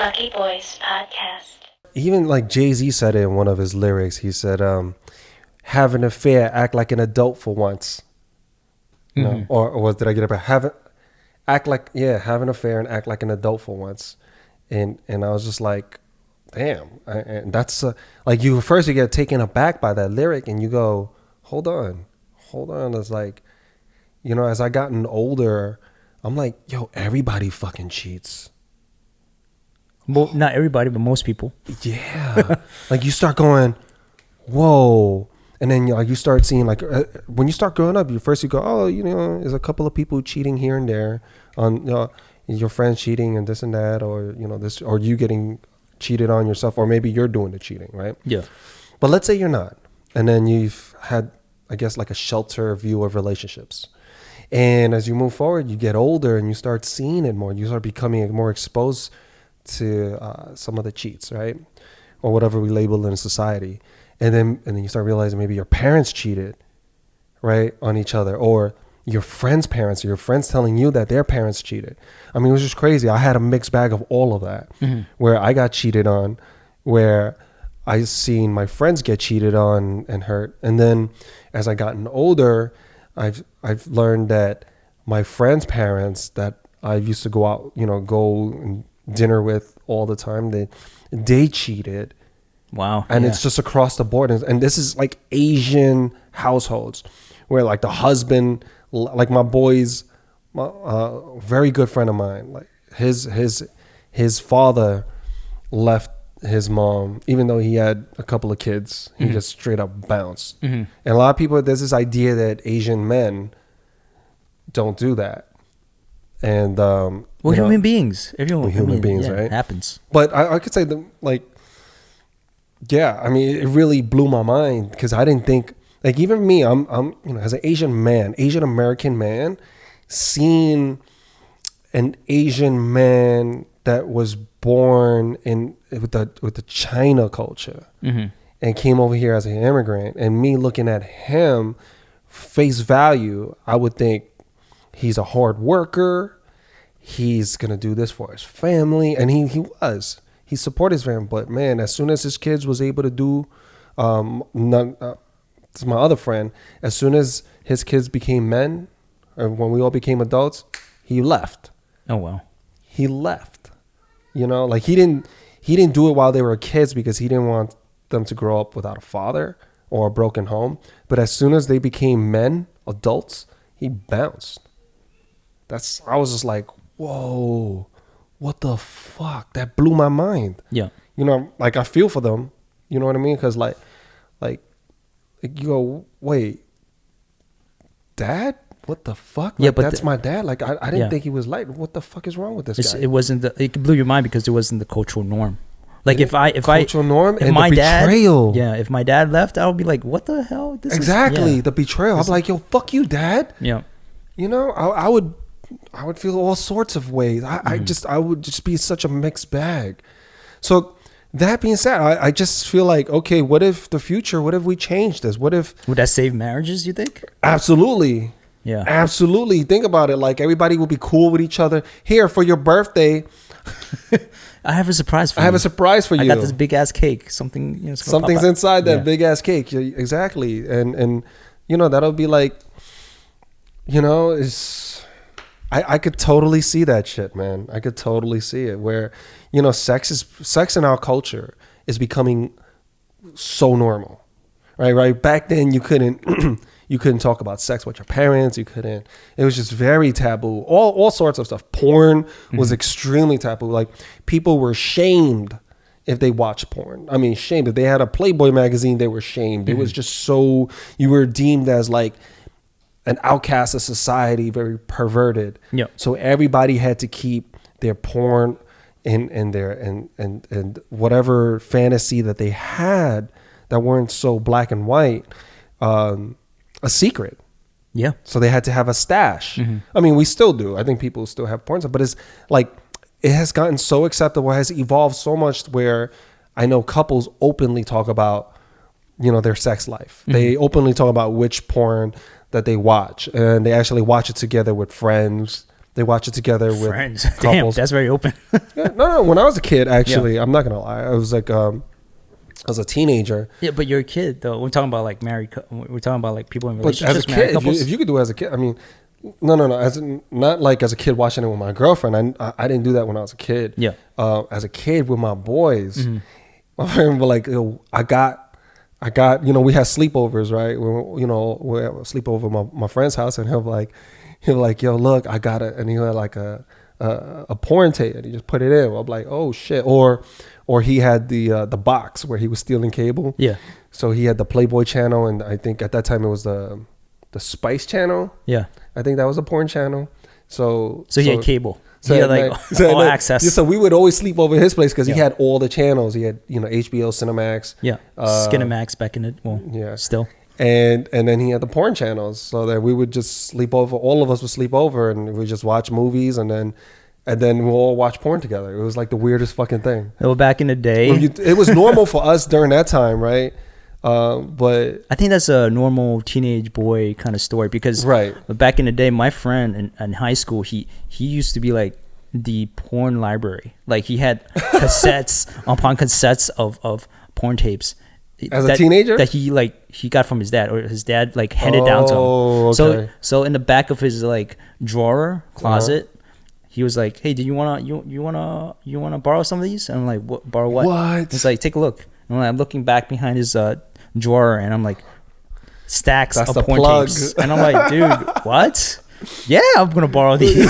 Lucky Boys Podcast. Even like Jay-Z said it in one of his lyrics. He said, have an affair, act like an adult for once. You know, or did I get it back? Have an affair and act like an adult for once. And I was just like, damn. And that's like you get taken aback by that lyric and you go, hold on. It's like, you know, as I gotten older, I'm like, yo, everybody fucking cheats. Well, not everybody, but most people. Yeah. Like you start going, whoa. And then you start seeing like when you start growing up, you go, oh, you know, there's a couple of people cheating here and there on your friends cheating and this and that, or you know this, or you getting cheated on yourself, or maybe you're doing the cheating, right? Yeah. But let's say you're not, and then you've had, I guess, like a shelter view of relationships, and as you move forward, you get older and you start seeing it more. You start becoming more exposed to some of the cheats, right, or whatever we label in society. And then you start realizing maybe your parents cheated, right, on each other, or your friends' parents, or your friends telling you that their parents cheated. I mean, it was just crazy. I had a mixed bag of all of that, where I got cheated on, where I seen my friends get cheated on and hurt. And then as I gotten older, I've learned that my friends' parents that I used to go out, you know, go and dinner with all the time, they cheated. Wow. And it's just across the board. And this is like Asian households where like the husband, like my boys, very good friend of mine, like his father left his mom, even though he had a couple of kids, he just straight up bounced. And a lot of people, there's this idea that Asian men don't do that. And, well, human beings, everyone, human beings, yeah, right? It happens. But I could say that like, yeah, I mean, it really blew my mind because I didn't think, like, even me, I'm, you know, as an Asian American man, seeing an Asian man that was born with the China culture and came over here as an immigrant, and me looking at him face value, I would think he's a hard worker, he's gonna do this for his family, and he was. He supported his family, but man, as soon as his kids was able to do, this is my other friend, as soon as his kids became men, or when we all became adults, he left. Oh, wow. He left. You know, like he didn't do it while they were kids because he didn't want them to grow up without a father or a broken home. But as soon as they became men, adults, he bounced. I was just like, whoa. What the fuck? That blew my mind. Yeah. You know, like I feel for them. You know what I mean? Because like you go, wait, dad? What the fuck? Like, Yeah, but that's my dad. Like I didn't think he was like, what the fuck is wrong with this guy? It wasn't it blew your mind because it wasn't the cultural norm. Like if cultural norm if and my the betrayal. Dad, if my dad left, I would be like, what the hell? The betrayal. I'm like, yo, fuck you, dad. Yeah. You know, I would feel all sorts of ways. I would just be such a mixed bag. So that being said, I just feel like, okay, what if we change this? Would that save marriages, you think? Absolutely. Yeah. Absolutely. Think about it. Like everybody will be cool with each other. Here for your birthday, I have a surprise for you. I got this big ass cake. Something's inside that big ass cake. Exactly. And you know, that'll be like, you know, I could totally see that shit, man. I could totally see it where, you know, sex in our culture is becoming so normal, right? Back then you couldn't talk about sex with your parents. You couldn't, it was just very taboo. All sorts of stuff. Porn was extremely taboo. Like people were shamed if they watched porn. I mean, shamed. If they had a Playboy magazine, they were shamed. It was just so, you were deemed as like an outcast of society, very perverted. Yeah. So everybody had to keep their porn and their and whatever fantasy that they had that weren't so black and white, a secret. Yeah. So they had to have a stash. I mean, we still do. I think people still have porn stuff, but it's like it has gotten so acceptable, it has evolved so much where I know couples openly talk about, you know, their sex life. They openly talk about which porn that they watch, and they actually watch it together with friends They watch it together with Friends. couples. Damn, that's very open. Yeah, no. When I was a kid, actually, I'm not gonna lie. I was like, I was a teenager. Yeah, but you're a kid though. We're talking about like married. We're talking about like people in But relationships. as a married kid, couples. if you could do it as a kid, I mean, no. Not like as a kid watching it with my girlfriend. I didn't do that when I was a kid. Yeah. As a kid with my boys, my friend were like, I got, we had sleepovers, right? We had a sleepover at my friend's house, and he'll be like, yo, look, I got it, and he had like a porn tape, and he just put it in. I'm like, oh shit, or he had the box where he was stealing cable. Yeah. So he had the Playboy channel, and I think at that time it was the Spice channel. Yeah. I think that was a porn channel. So he had cable. So he had at like night- all access. So we would always sleep over at his place because he Yeah. had all the channels. He had HBO, Cinemax. Yeah. Skinamax back in it. Well, yeah. still. And then he had the porn channels, so that we would just sleep over. All of us would sleep over, and we just watch movies, and then we'll all watch porn together. It was like the weirdest fucking thing. Well, back in the day, It was normal for us during that time, right? But I think that's a normal teenage boy kind of story because Right. back in the day, my friend in high school, he used to be like the porn library. Like he had cassettes upon cassettes of porn tapes. As a teenager? that he got from his dad, or his dad like handed down to him. Oh, okay. So in the back of his like drawer closet, he was like, "Hey, do you wanna borrow some of these?" And I'm like, "What? Borrow what?" What? He's like, "Take a look." And I'm looking back behind his drawer, and I'm like, stacks That's of the porn plug. tapes, and I'm like, "Dude, what? Yeah, I'm gonna borrow these."